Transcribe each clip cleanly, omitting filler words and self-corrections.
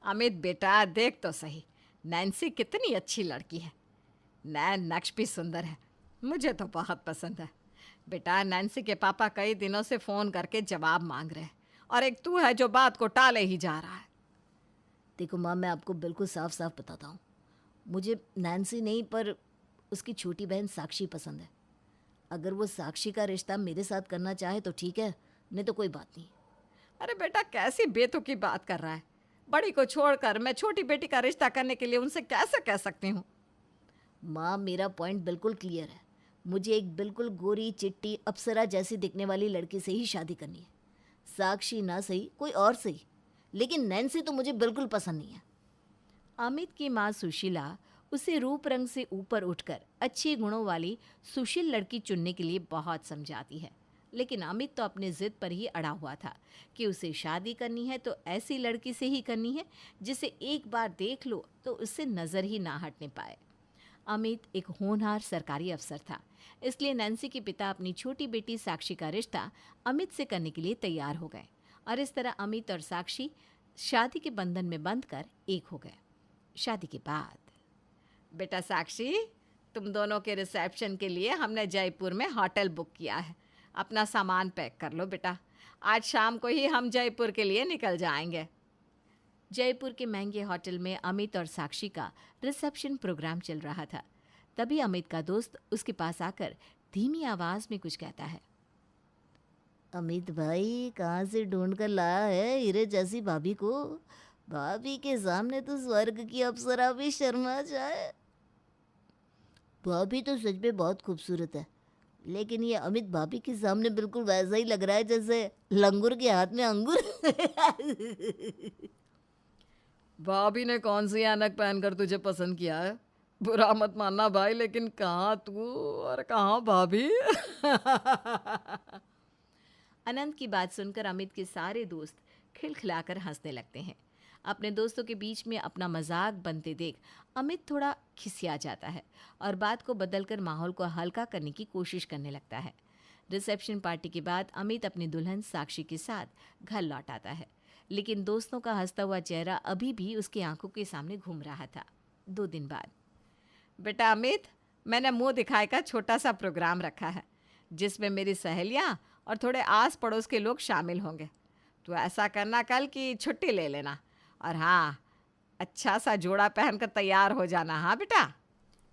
अमित बेटा देख तो सही, नैन्सी कितनी अच्छी लड़की है। नैन नक्श भी सुंदर है, मुझे तो बहुत पसंद है। बेटा नैन्सी के पापा कई दिनों से फ़ोन करके जवाब मांग रहे हैं, और एक तू है जो बात को टाले ही जा रहा है। देखो माँ, मैं आपको बिल्कुल साफ साफ बताता हूँ, मुझे नैन्सी नहीं पर उसकी छोटी बहन साक्षी पसंद है। अगर वो साक्षी का रिश्ता मेरे साथ करना चाहे तो ठीक है, नहीं तो कोई बात नहीं। अरे बेटा कैसी बेतुकी बात कर रहा है। बड़ी को छोड़कर मैं छोटी बेटी का रिश्ता करने के लिए उनसे कैसे कह सकती हूँ। माँ, मेरा पॉइंट बिल्कुल क्लियर है। मुझे एक बिल्कुल गोरी चिट्टी अप्सरा जैसी दिखने वाली लड़की से ही शादी करनी है। साक्षी ना सही, कोई और सही, लेकिन नैन्सी तो मुझे बिल्कुल पसंद नहीं है। अमित की माँ सुशीला उसे रूप रंग से ऊपर उठकर अच्छे गुणों वाली सुशील लड़की चुनने के लिए बहुत समझाती है, लेकिन अमित तो अपने जिद पर ही अड़ा हुआ था कि उसे शादी करनी है तो ऐसी लड़की से ही करनी है जिसे एक बार देख लो तो उससे नज़र ही ना हटने पाए। अमित एक होनहार सरकारी अफसर था, इसलिए नैन्सी के पिता अपनी छोटी बेटी साक्षी का रिश्ता अमित से करने के लिए तैयार हो गए, और इस तरह अमित और साक्षी शादी के बंधन में बंधकर एक हो गए। शादी के बाद बेटा साक्षी, तुम दोनों के रिसेप्शन के लिए हमने जयपुर में होटल बुक किया है। अपना सामान पैक कर लो बेटा, आज शाम को ही हम जयपुर के लिए निकल जाएंगे। जयपुर के महंगे होटल में अमित और साक्षी का रिसेप्शन प्रोग्राम चल रहा था। तभी अमित का दोस्त उसके पास आकर धीमी आवाज में कुछ कहता है। अमित भाई, कहाँ से ढूंढ कर लाया है हीरे जैसी भाभी को? भाभी के सामने तो स्वर्ग की अप्सरा भी शर्मा जाए। भाभी तो सच में बहुत खूबसूरत है, लेकिन ये अमित भाभी के सामने बिल्कुल वैसा ही लग रहा है जैसे लंगूर के हाथ में अंगूर। भाभी ने कौन सी ऐनक पहनकर तुझे पसंद किया है? बुरा मत मानना भाई, लेकिन कहाँ तू और कहाँ भाभी। अनंत की बात सुनकर अमित के सारे दोस्त खिलखिलाकर हंसने लगते हैं। अपने दोस्तों के बीच में अपना मजाक बनते देख अमित थोड़ा खिसिया जाता है और बात को बदलकर माहौल को हल्का करने की कोशिश करने लगता है। रिसेप्शन पार्टी के बाद अमित अपनी दुल्हन साक्षी के साथ घर लौट आता है, लेकिन दोस्तों का हंसता हुआ चेहरा अभी भी उसकी आंखों के सामने घूम रहा था। 2 दिन बाद बेटा अमित, मैंने मुंह दिखाए का छोटा सा प्रोग्राम रखा है, जिसमें मेरी सहेलियाँ और थोड़े आस पड़ोस के लोग शामिल होंगे। तो ऐसा करना कल की छुट्टी ले लेना, और हाँ, अच्छा सा जोड़ा पहनकर तैयार हो जाना। हाँ बेटा।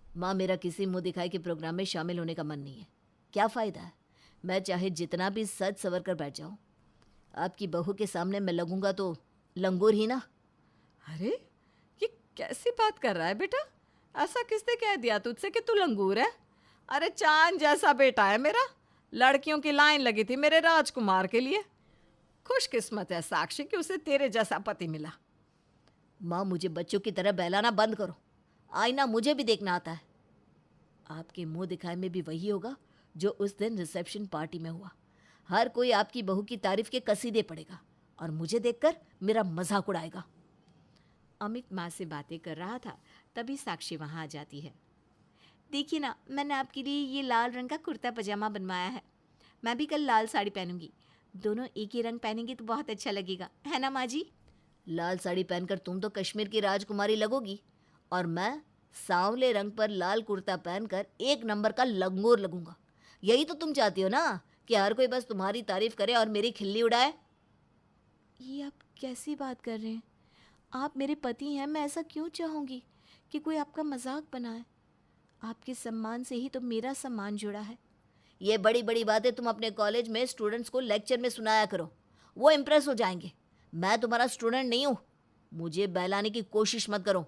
माँ, मेरा किसी मुंह दिखाई के प्रोग्राम में शामिल होने का मन नहीं है। क्या फ़ायदा है? मैं चाहे जितना भी सज सवर कर बैठ जाऊँ, आपकी बहू के सामने मैं लगूंगा तो लंगूर ही ना। अरे ये कैसी बात कर रहा है बेटा? ऐसा किसने कह दिया तुझसे कि तू लंगूर है? अरे चांद जैसा बेटा है मेरा, लड़कियों की लाइन लगी थी मेरे राजकुमार के लिए। खुशकिस्मत है साक्षी कि उसे तेरे जैसा पति मिला। माँ, मुझे बच्चों की तरह बहलाना बंद करो। आईना मुझे भी देखना आता है। आपके मुंह दिखाए में भी वही होगा जो उस दिन रिसेप्शन पार्टी में हुआ। हर कोई आपकी बहू की तारीफ के कसीदे पड़ेगा और मुझे देखकर मेरा मजाक उड़ाएगा। अमित माँ से बातें कर रहा था, तभी साक्षी वहाँ आ जाती है। देखिए ना, मैंने आपके लिए ये लाल रंग का कुर्ता पजामा बनवाया है। मैं भी कल लाल साड़ी पहनूंगी। दोनों एक ही रंग पहनेंगे तो बहुत अच्छा लगेगा, है ना माँ जी? लाल साड़ी पहनकर तुम तो कश्मीर की राजकुमारी लगोगी, और मैं सांवले रंग पर लाल कुर्ता पहनकर एक नंबर का लंगोर लगूंगा। यही तो तुम चाहती हो ना, कि हर कोई बस तुम्हारी तारीफ करे और मेरी खिल्ली उड़ाए। ये आप कैसी बात कर रहे हैं? आप मेरे पति हैं, मैं ऐसा क्यों चाहूँगी कि कोई आपका मजाक बनाए? आपके सम्मान से ही तो मेरा सम्मान जुड़ा है। ये बड़ी बड़ी बातें तुम अपने कॉलेज में स्टूडेंट्स को लेक्चर में सुनाया करो, वो इम्प्रेस हो जाएंगे। मैं तुम्हारा स्टूडेंट नहीं हूँ, मुझे बहलाने की कोशिश मत करो।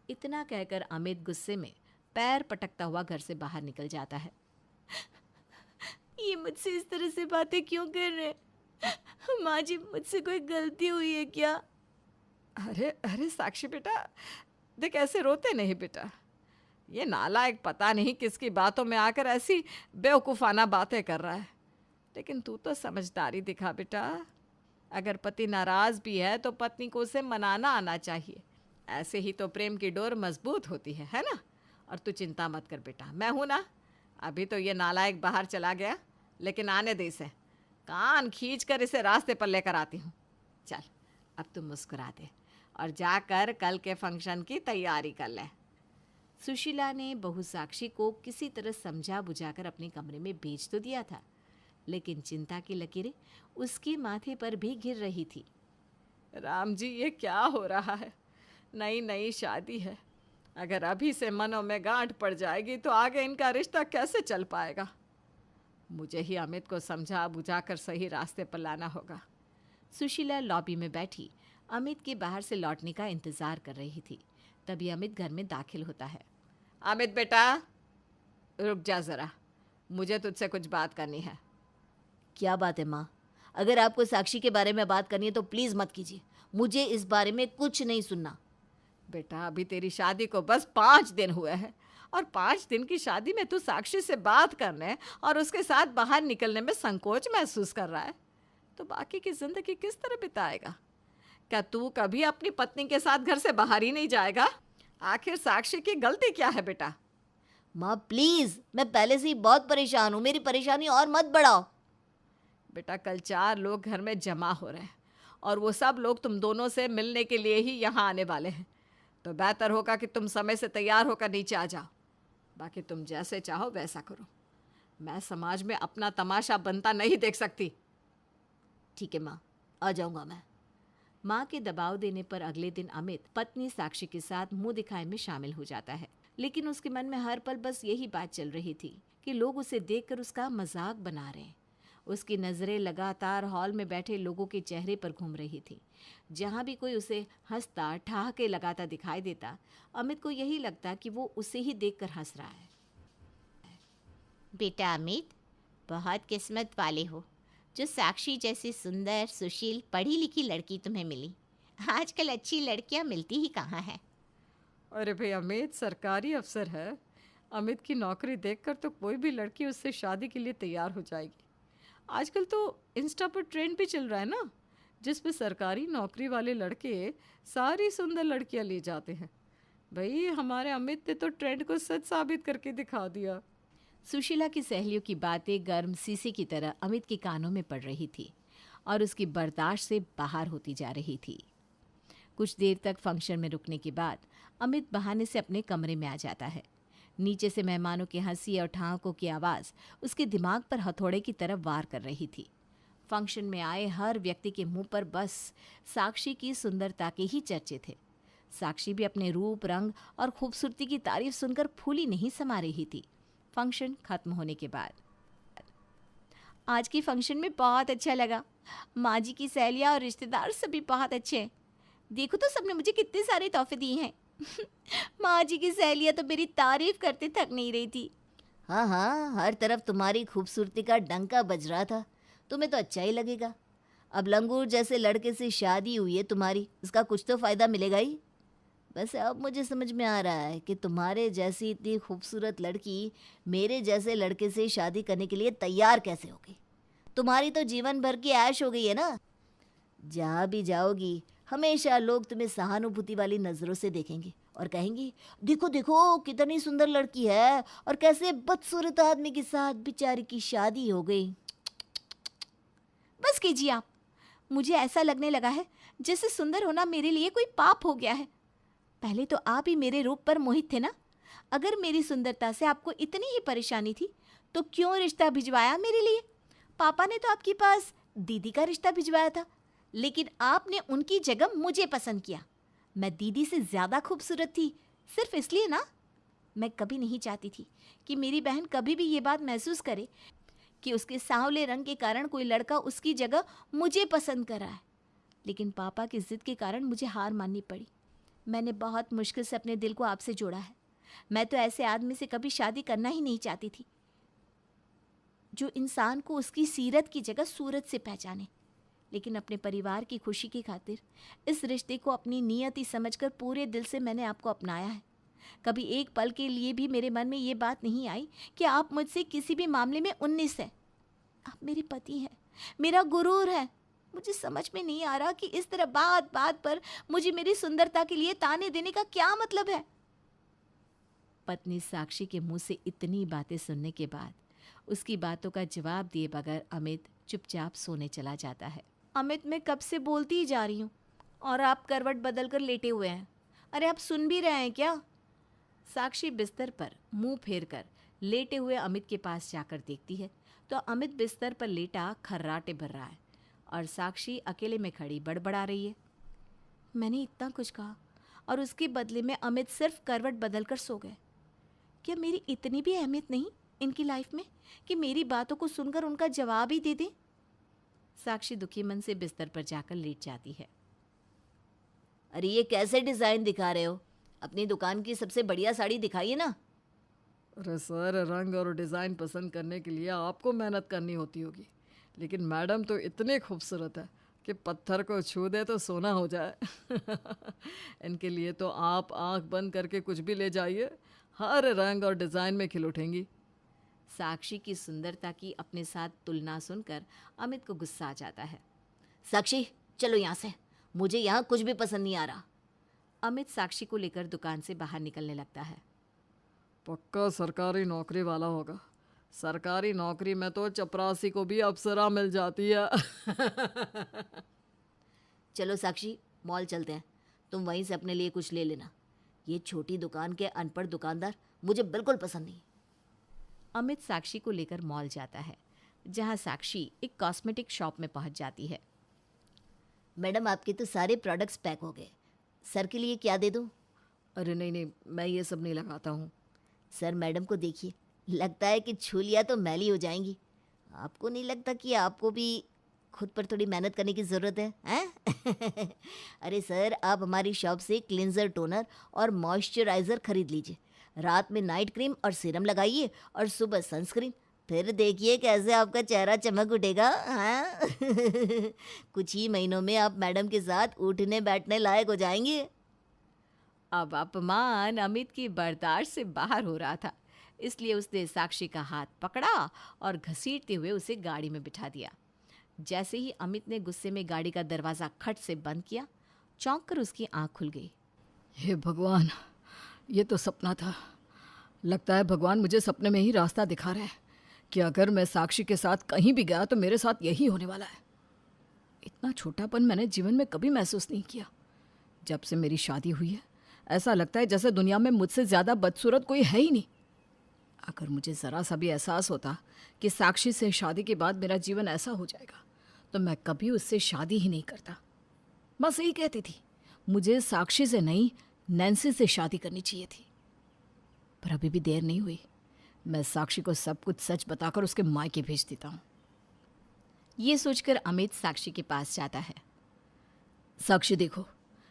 इतना कहकर अमित गुस्से में पैर पटकता हुआ घर से बाहर निकल जाता है। ये मुझसे इस तरह से बातें क्यों कर रहे हैं? माँ जी, मुझसे कोई गलती हुई है क्या? अरे अरे साक्षी बेटा, देख ऐसे रोते नहीं बेटा। ये नालायक पता नहीं किसकी बातों में आकर ऐसी बेवकूफ़ाना बातें कर रहा है। लेकिन तू तो समझदारी दिखा बेटा। अगर पति नाराज़ भी है तो पत्नी को उसे मनाना आना चाहिए। ऐसे ही तो प्रेम की डोर मजबूत होती है ना? और तू चिंता मत कर बेटा, मैं हूँ ना। अभी तो ये नालायक बाहर चला गया, लेकिन आने दे इसे। कान खींच कर इसे रास्ते पर लेकर आती हूँ। चल अब तू मुस्कुरा दे और जाकर कल के फंक्शन की तैयारी कर ले। सुशीला ने बहू साक्षी को किसी तरह समझा बुझाकर अपने कमरे में भेज तो दिया था, लेकिन चिंता की लकीरें उसके माथे पर भी गिर रही थी। राम जी, ये क्या हो रहा है? नई नई शादी है, अगर अभी से मनों में गांठ पड़ जाएगी तो आगे इनका रिश्ता कैसे चल पाएगा? मुझे ही अमित को समझा बुझाकर सही रास्ते पर लाना होगा। सुशीला लॉबी में बैठी अमित के बाहर से लौटने का इंतजार कर रही थी। तभी अमित घर में दाखिल होता है। अमित बेटा, रुक जा ज़रा, मुझे तुझसे कुछ बात करनी है। क्या बात है माँ? अगर आपको साक्षी के बारे में बात करनी है तो प्लीज़ मत कीजिए, मुझे इस बारे में कुछ नहीं सुनना। बेटा, अभी तेरी शादी को बस 5 दिन हुए हैं और 5 दिन की शादी में तू साक्षी से बात करने और उसके साथ बाहर निकलने में संकोच महसूस कर रहा है, तो बाकी की ज़िंदगी किस तरह बिताएगा? क्या तू कभी अपनी पत्नी के साथ घर से बाहर ही नहीं जाएगा? आखिर साक्षी की गलती क्या है बेटा? माँ प्लीज़, मैं पहले से ही बहुत परेशान हूँ, मेरी परेशानी और मत बढ़ाओ। बेटा, कल 4 लोग घर में जमा हो रहे हैं और वो सब लोग तुम दोनों से मिलने के लिए ही यहाँ आने वाले हैं, तो बेहतर होगा कि तुम समय से तैयार होकर नीचे आ जाओ। बाकी तुम जैसे चाहो वैसा करो, मैं समाज में अपना तमाशा बनता नहीं देख सकती। ठीक है माँ, आ जाऊँगा मैं। माँ के दबाव देने पर अगले दिन अमित पत्नी साक्षी के साथ मुंह दिखाए में शामिल हो जाता है, लेकिन उसके मन में हर पल बस यही बात चल रही थी कि लोग उसे देखकर उसका मजाक बना रहे हैं। उसकी नज़रें लगातार हॉल में बैठे लोगों के चेहरे पर घूम रही थी। जहाँ भी कोई उसे हंसता ठहाके लगाता दिखाई देता, अमित को यही लगता कि वो उसे ही देखकर हंस रहा है। बेटा अमित, बहुत किस्मत वाले हो जो साक्षी जैसी सुंदर, सुशील, पढ़ी लिखी लड़की तुम्हें मिली। आजकल अच्छी लड़कियां मिलती ही कहाँ हैं। अरे भाई, अमित सरकारी अफसर है। अमित की नौकरी देखकर तो कोई भी लड़की उससे शादी के लिए तैयार हो जाएगी। आजकल तो इंस्टा पर ट्रेंड भी चल रहा है ना, जिसमें सरकारी नौकरी वाले लड़के सारी सुंदर लड़कियां ले जाते हैं। भाई, हमारे अमित ने तो ट्रेंड को सच साबित करके दिखा दिया। सुशीला की सहेलियों की बातें गर्म शीशे की तरह अमित के कानों में पड़ रही थी और उसकी बर्दाश्त से बाहर होती जा रही थी। कुछ देर तक फंक्शन में रुकने के बाद अमित बहाने से अपने कमरे में आ जाता है। नीचे से मेहमानों की हंसी और ठहाकों की आवाज़ उसके दिमाग पर हथौड़े की तरफ वार कर रही थी। फंक्शन में आए हर व्यक्ति के मुंह पर बस साक्षी की सुंदरता के ही चर्चे थे। साक्षी भी अपने रूप, रंग और खूबसूरती की तारीफ सुनकर फूली नहीं समा रही थी। फंक्शन खत्म होने के बाद, आज की फंक्शन में बहुत अच्छा लगा। माँ जी की सहेलियाँ और रिश्तेदार सभी बहुत अच्छे हैं। देखो तो सबने मुझे कितने सारे तोहफे दिए हैं। माँ जी की सहेलियाँ तो मेरी तारीफ करते थक नहीं रही थी। हाँ हाँ, हर तरफ तुम्हारी खूबसूरती का डंका बज रहा था, तुम्हें तो अच्छा ही लगेगा। अब लंगूर जैसे लड़के से शादी हुई है तुम्हारी, इसका कुछ तो फ़ायदा मिलेगा ही। वैसे अब मुझे समझ में आ रहा है कि तुम्हारे जैसी इतनी खूबसूरत लड़की मेरे जैसे लड़के से शादी करने के लिए तैयार कैसे होगी? तुम्हारी तो जीवन भर की ऐश हो गई है ना। जहाँ भी जाओगी हमेशा लोग तुम्हें सहानुभूति वाली नज़रों से देखेंगे और कहेंगे, देखो देखो कितनी सुंदर लड़की है और कैसे बदसूरत आदमी के साथ बेचारी की शादी हो गई। बस कीजिए आप, मुझे ऐसा लगने लगा है जैसे सुंदर होना मेरे लिए कोई पाप हो गया है। पहले तो आप ही मेरे रूप पर मोहित थे ना। अगर मेरी सुंदरता से आपको इतनी ही परेशानी थी तो क्यों रिश्ता भिजवाया मेरे लिए? पापा ने तो आपके पास दीदी का रिश्ता भिजवाया था, लेकिन आपने उनकी जगह मुझे पसंद किया। मैं दीदी से ज़्यादा खूबसूरत थी सिर्फ इसलिए ना। मैं कभी नहीं चाहती थी कि मेरी बहन कभी भी ये बात महसूस करे कि उसके सांवले रंग के कारण कोई लड़का उसकी जगह मुझे पसंद कर रहा है। लेकिन पापा की ज़िद के कारण मुझे हार माननी पड़ी। मैंने बहुत मुश्किल से अपने दिल को आपसे जोड़ा है। मैं तो ऐसे आदमी से कभी शादी करना ही नहीं चाहती थी जो इंसान को उसकी सीरत की जगह सूरत से पहचाने। लेकिन अपने परिवार की खुशी की खातिर इस रिश्ते को अपनी नियति समझकर पूरे दिल से मैंने आपको अपनाया है। कभी एक पल के लिए भी मेरे मन में ये बात नहीं आई कि आप मुझसे किसी भी मामले में 19 हैं। आप मेरे पति हैं, मेरा गुरूर है। मुझे समझ में नहीं आ रहा कि इस तरह बात बात पर मुझे मेरी सुंदरता के लिए ताने देने का क्या मतलब है। पत्नी साक्षी के मुंह से इतनी बातें सुनने के बाद उसकी बातों का जवाब दिए बगैर अमित चुपचाप सोने चला जाता है। अमित, मैं कब से बोलती ही जा रही हूँ, और आप करवट बदल कर लेटे हुए हैं। अरे आप सुन भी रहे हैं क्या? साक्षी बिस्तर पर मुंह फेर कर लेटे हुए अमित के पास जाकर देखती है तो अमित बिस्तर पर लेटा खर्राटे भर रहा है और साक्षी अकेले में खड़ी बड़बड़ा रही है। मैंने इतना कुछ कहा और उसके बदले में अमित सिर्फ करवट बदल कर सो गए। क्या मेरी इतनी भी अहमियत नहीं इनकी लाइफ में कि मेरी बातों को सुनकर उनका जवाब ही दे दें? साक्षी दुखी मन से बिस्तर पर जाकर लेट जाती है। अरे ये कैसे डिज़ाइन दिखा रहे हो? अपनी दुकान की सबसे बढ़िया साड़ी दिखाइए ना। अरे सर, रंग और डिज़ाइन पसंद करने के लिए आपको मेहनत करनी होती होगी, लेकिन मैडम तो इतनी खूबसूरत है कि पत्थर को छू दे तो सोना हो जाए। इनके लिए तो आप आंख बंद करके कुछ भी ले जाइए, हर रंग और डिज़ाइन में खिल उठेंगी। साक्षी की सुंदरता की अपने साथ तुलना सुनकर अमित को गुस्सा आ जाता है। साक्षी चलो यहाँ से, मुझे यहाँ कुछ भी पसंद नहीं आ रहा। अमित साक्षी को लेकर दुकान से बाहर निकलने लगता है। पक्का सरकारी नौकरी वाला होगा। सरकारी नौकरी में तो चपरासी को भी अप्सरा मिल जाती है। चलो साक्षी, मॉल चलते हैं, तुम वहीं से अपने लिए कुछ ले लेना। ये छोटी दुकान के अनपढ़ दुकानदार मुझे बिल्कुल पसंद नहीं। अमित साक्षी को लेकर मॉल जाता है जहां साक्षी एक कॉस्मेटिक शॉप में पहुंच जाती है। मैडम आपके तो सारे प्रोडक्ट्स पैक हो गए, सर के लिए क्या दे दूं? अरे नहीं नहीं, मैं ये सब नहीं लगाता हूँ। सर मैडम को देखिए, लगता है कि छू लिया तो मैली हो जाएंगी। आपको नहीं लगता कि आपको भी खुद पर थोड़ी मेहनत करने की ज़रूरत है, हैं? अरे सर, आप हमारी शॉप से क्लिनज़र, टोनर और मॉइस्चराइज़र खरीद लीजिए। रात में नाइट क्रीम और सीरम लगाइए और सुबह सनस्क्रीन, फिर देखिए कैसे आपका चेहरा चमक उठेगा। हाँ? कुछ ही महीनों में आप मैडम के साथ उठने बैठने लायक हो जाएंगे। अब अपमान अमित की बर्दाश्त से बाहर हो रहा था, इसलिए उसने साक्षी का हाथ पकड़ा और घसीटते हुए उसे गाड़ी में बिठा दिया। जैसे ही अमित ने गुस्से में गाड़ी का दरवाज़ा खट से बंद किया, चौंक कर उसकी आंख खुल गई। हे भगवान, ये तो सपना था। लगता है भगवान मुझे सपने में ही रास्ता दिखा रहे हैं कि अगर मैं साक्षी के साथ कहीं भी गया तो मेरे साथ यही होने वाला है। इतना छोटापन मैंने जीवन में कभी महसूस नहीं किया। जब से मेरी शादी हुई है, ऐसा लगता है जैसे दुनिया में मुझसे ज़्यादा बदसूरत कोई है ही नहीं। अगर मुझे ज़रा सा भी एहसास होता कि साक्षी से शादी के बाद मेरा जीवन ऐसा हो जाएगा तो मैं कभी उससे शादी ही नहीं करता। बस यही कहती थी, मुझे साक्षी से नहीं नैन्सी से शादी करनी चाहिए थी। पर अभी भी देर नहीं हुई, मैं साक्षी को सब कुछ सच बताकर उसके मायके भेज देता हूँ। ये सोचकर अमित साक्षी के पास जाता है। साक्षी देखो,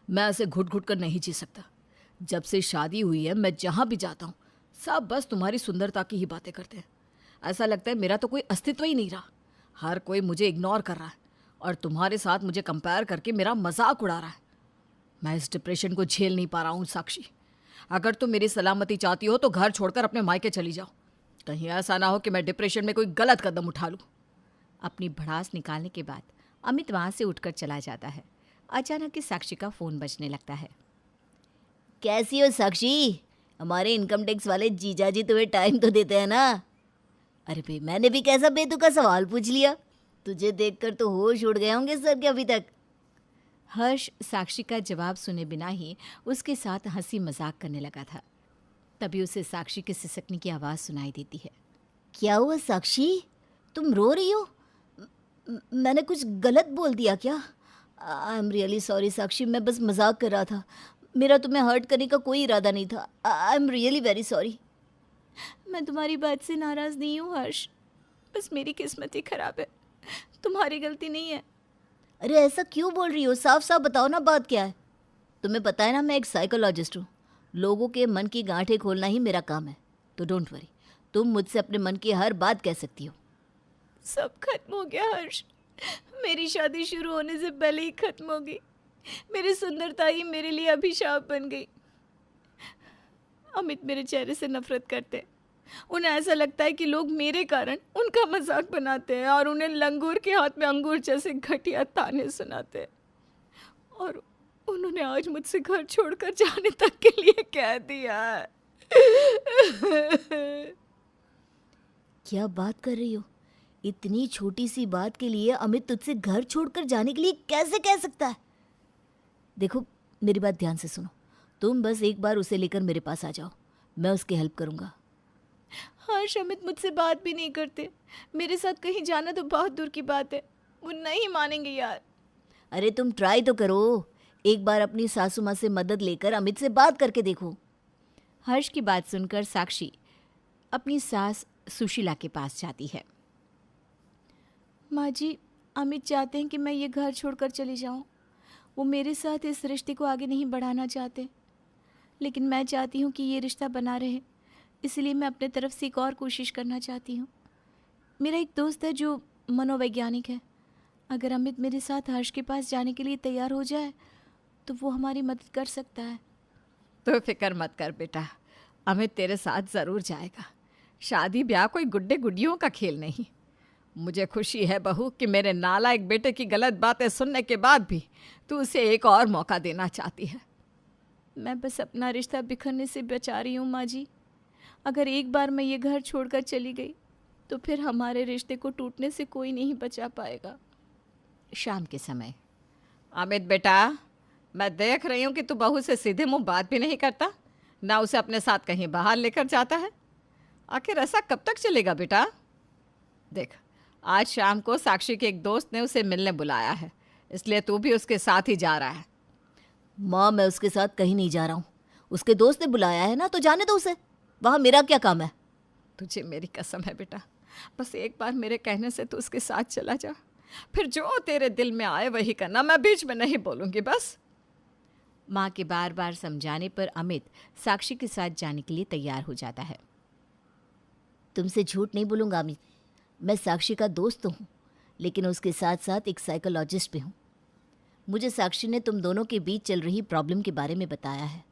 मैं ऐसे घुट घुट कर नहीं जी सकता। जब से शादी हुई है मैं जहाँ भी जाता हूँ सब बस तुम्हारी सुंदरता की ही बातें करते हैं। ऐसा लगता है मेरा तो कोई अस्तित्व ही नहीं रहा। हर कोई मुझे इग्नोर कर रहा है और तुम्हारे साथ मुझे कंपेयर करके मेरा मजाक उड़ा रहा है। मैं इस डिप्रेशन को झेल नहीं पा रहा हूँ साक्षी। अगर तुम मेरी सलामती चाहती हो तो घर छोड़कर अपने मायके चली जाओ। कहीं ऐसा ना हो कि मैं डिप्रेशन में कोई गलत कदम उठा लूँ। अपनी भड़ास निकालने के बाद अमित वहाँ से उठकर चला जाता है। अचानक ही साक्षी का फ़ोन बजने लगता है। कैसी हो साक्षी? हमारे इनकम टैक्स वाले जीजा जी तुम्हें टाइम तो देते हैं ना? अरे भाई, मैंने भी कैसा बेतुका सवाल पूछ लिया। तुझे देखकर तो होश उड़ गए होंगे सर के अभी तक। हर्ष साक्षी का जवाब सुने बिना ही उसके साथ हंसी मजाक करने लगा था। तभी उसे साक्षी के सिसकने की आवाज़ सुनाई देती है। क्या हुआ साक्षी, तुम रो रही हो? मैंने कुछ गलत बोल दिया क्या? आई एम रियली सॉरी साक्षी, मैं बस मजाक कर रहा था। मेरा तुम्हें हर्ट करने का कोई इरादा नहीं था। I am really very sorry. मैं तुम्हारी बात से नाराज़ नहीं हूँ हर्ष, बस मेरी किस्मत ही खराब है, तुम्हारी गलती नहीं है। अरे ऐसा क्यों बोल रही हो? साफ साफ बताओ ना, बात क्या है? तुम्हें पता है ना मैं एक साइकोलॉजिस्ट हूँ। लोगों के मन की गांठें खोलना ही मेरा काम है। तो डोंट वरी, तुम मुझसे अपने मन की हर बात कह सकती हो। सब खत्म हो गया हर्ष, मेरी शादी शुरू होने से पहले ही खत्म हो गई। मेरी सुंदरता ही मेरे लिए अभिशाप बन गई। अमित मेरे चेहरे से नफरत करते हैं। उन्हें ऐसा लगता है कि लोग मेरे कारण उनका मजाक बनाते हैं और उन्हें लंगूर के हाथ में अंगूर जैसे घटिया ताने सुनाते हैं। और उन्होंने आज मुझसे घर छोड़कर जाने तक के लिए कह दिया है। क्या बात कर रही हो? इतनी छोटी सी बात के लिए अमित तुझसे घर छोड़कर जाने के लिए कैसे कह सकता है? देखो, मेरी बात ध्यान से सुनो। तुम बस एक बार उसे लेकर मेरे पास आ जाओ, मैं उसकी हेल्प करूँगा। हर्ष, अमित मुझसे बात भी नहीं करते। मेरे साथ कहीं जाना तो बहुत दूर की बात है, वो नहीं मानेंगे यार। अरे तुम ट्राई तो करो, एक बार अपनी सासू माँ से मदद लेकर अमित से बात करके देखो। हर्ष की बात सुनकर साक्षी अपनी सास सुशीला के पास जाती है। माँ जी, अमित चाहते हैं कि मैं ये घर छोड़कर चली जाऊं। वो मेरे साथ इस रिश्ते को आगे नहीं बढ़ाना चाहते, लेकिन मैं चाहती हूँ कि ये रिश्ता बना रहे, इसलिए मैं अपने तरफ से एक और कोशिश करना चाहती हूँ। मेरा एक दोस्त है जो मनोवैज्ञानिक है। अगर अमित मेरे साथ हर्ष के पास जाने के लिए तैयार हो जाए तो वो हमारी मदद कर सकता है। तो फिक्र मत कर बेटा, अमित तेरे साथ ज़रूर जाएगा। शादी ब्याह कोई गुड्डे गुड्डियों का खेल नहीं। मुझे खुशी है बहू कि मेरे नालायक बेटे की गलत बातें सुनने के बाद भी तू उसे एक और मौका देना चाहती है। मैं बस अपना रिश्ता बिखरने से बचा रही हूँ माँ जी। अगर एक बार मैं ये घर छोड़कर चली गई तो फिर हमारे रिश्ते को टूटने से कोई नहीं बचा पाएगा। शाम के समय, अमित बेटा, मैं देख रही हूँ कि तू बहू से सीधे मुंह बात भी नहीं करता, ना उसे अपने साथ कहीं बाहर लेकर जाता है। आखिर ऐसा कब तक चलेगा बेटा? देख, आज शाम को साक्षी के एक दोस्त ने उसे मिलने बुलाया है, इसलिए तू भी उसके साथ ही जा रहा है। माँ, मैं उसके साथ कहीं नहीं जा रहा हूँ। उसके दोस्त ने बुलाया है ना, तो जाने दो उसे। वहाँ मेरा क्या काम है? तुझे मेरी कसम है बेटा, बस एक बार मेरे कहने से तू उसके साथ चला जा, फिर जो तेरे दिल में आए वही करना, मैं बीच में नहीं बोलूँगी बस। माँ के बार बार समझाने पर अमित साक्षी के साथ जाने के लिए तैयार हो जाता है। तुमसे झूठ नहीं बोलूँगा अमित, मैं साक्षी का दोस्त तो हूँ, लेकिन उसके साथ साथ एक साइकोलॉजिस्ट भी हूँ। मुझे साक्षी ने तुम दोनों के बीच चल रही प्रॉब्लम के बारे में बताया है।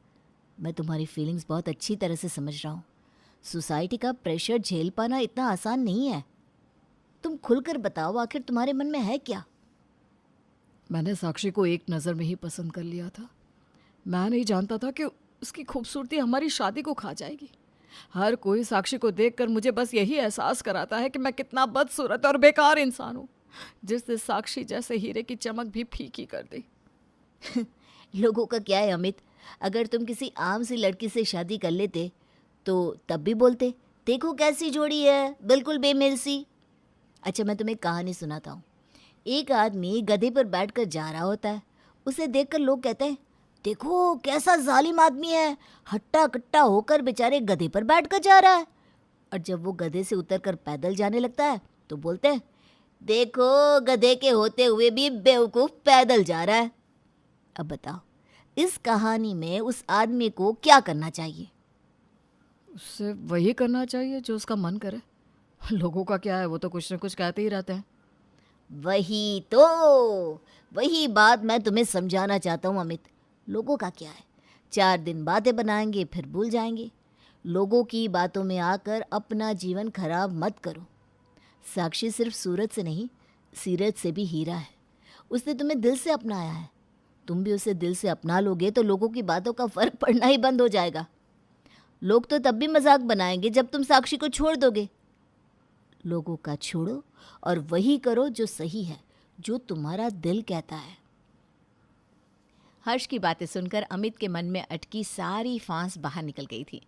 मैं तुम्हारी फीलिंग्स बहुत अच्छी तरह से समझ रहा हूँ। सोसाइटी का प्रेशर झेल पाना इतना आसान नहीं है। तुम खुलकर बताओ, आखिर तुम्हारे मन में है क्या? मैंने साक्षी को एक नज़र में ही पसंद कर लिया था। मैं नहीं जानता था कि उसकी खूबसूरती हमारी शादी को खा जाएगी। हर कोई साक्षी को देखकर मुझे बस यही एहसास कराता है कि मैं कितना बदसूरत और बेकार इंसान हूँ, जिसने साक्षी जैसे हीरे की चमक भी फीकी कर दी। लोगों का क्या है अमित, अगर तुम किसी आम सी लड़की से शादी कर लेते तो तब भी बोलते, देखो कैसी जोड़ी है, बिल्कुल बेमेल सी। अच्छा, मैं तुम्हें कहानी सुनाता हूँ। एक आदमी गधे पर बैठकर जा रहा होता है। उसे देखकर लोग कहते हैं, देखो कैसा जालिम आदमी है, हट्टा कट्टा होकर बेचारे गधे पर बैठकर जा रहा है। और जब वो गधे से उतरकर पैदल जाने लगता है तो बोलते हैं, देखो गधे के होते हुए भी बेवकूफ़ पैदल जा रहा है। अब बताओ, इस कहानी में उस आदमी को क्या करना चाहिए? उससे वही करना चाहिए जो उसका मन करे। लोगों का क्या है, वो तो कुछ न कुछ कहते ही रहते हैं। वही बात मैं तुम्हें समझाना चाहता हूँ अमित। लोगों का क्या है, 4 दिन बातें बनाएंगे फिर भूल जाएंगे। लोगों की बातों में आकर अपना जीवन खराब मत करो। साक्षी सिर्फ सूरत से नहीं, सीरत से भी हीरा है। उसने तुम्हें दिल से अपनाया है। तुम भी उसे दिल से अपना लोगे तो लोगों की बातों का फर्क पड़ना ही बंद हो जाएगा। लोग तो तब भी मजाक बनाएंगे जब तुम साक्षी को छोड़ दोगे। लोगों का छोड़ो और वही करो जो सही है, जो तुम्हारा दिल कहता है। हर्ष की बातें सुनकर अमित के मन में अटकी सारी फांस बाहर निकल गई थी।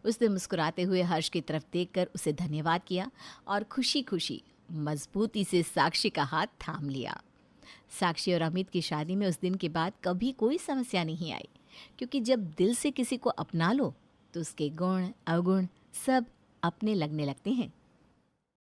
उसने मुस्कुराते हुए हर्ष की तरफ देखकर उसे धन्यवाद किया और खुशी खुशी मजबूती से साक्षी का हाथ थाम लिया। साक्षी और अमित की शादी में उस दिन के बाद कभी कोई समस्या नहीं आई, क्योंकि जब दिल से किसी को अपना लो तो उसके गुण अवगुण सब अपने लगने लगते हैं।